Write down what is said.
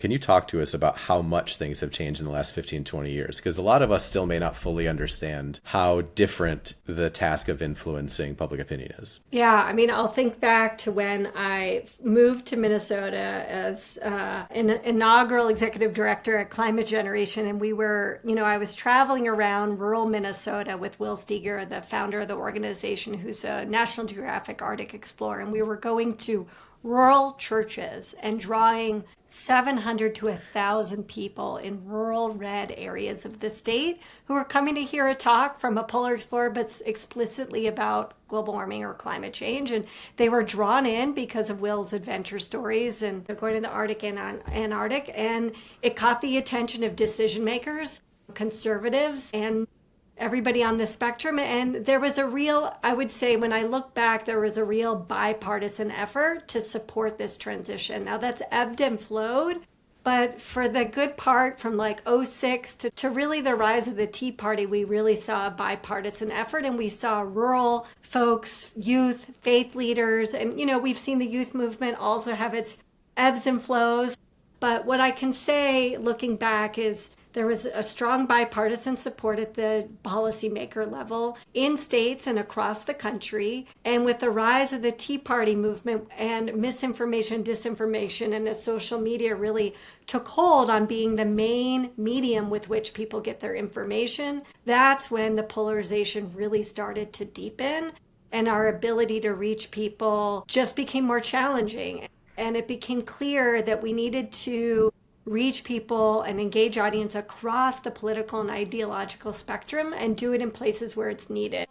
Can you talk to us about how much things have changed in the last 15, 20 years? Because a lot of us still may not fully understand how different the task of influencing public opinion is. Yeah, I mean, I'll think back to when I moved to Minnesota as an inaugural executive director at Climate Generation. And I was traveling around rural Minnesota with Will Steger, the founder of the organization, who's a National Geographic Arctic explorer. And we were going to rural churches and drawing 700 to 1,000 people in rural red areas of the state who were coming to hear a talk from a polar explorer, but explicitly about global warming or climate change. And they were drawn in because of Will's adventure stories and going to the Arctic and Antarctic. And it caught the attention of decision makers, conservatives, and everybody on the spectrum. And there was a real, I would say, when I look back, there was a real bipartisan effort to support this transition. Now that's ebbed and flowed, but for the good part from like '06 to really the rise of the Tea Party, we really saw a bipartisan effort, and we saw rural folks, youth, faith leaders, and we've seen the youth movement also have its ebbs and flows. But what I can say looking back is there was a strong bipartisan support at the policymaker level in states and across the country. And with the rise of the Tea Party movement and misinformation, disinformation, and as social media really took hold on being the main medium with which people get their information, that's when the polarization really started to deepen. And our ability to reach people just became more challenging. And it became clear that we needed to reach people and engage audience across the political and ideological spectrum and do it in places where it's needed.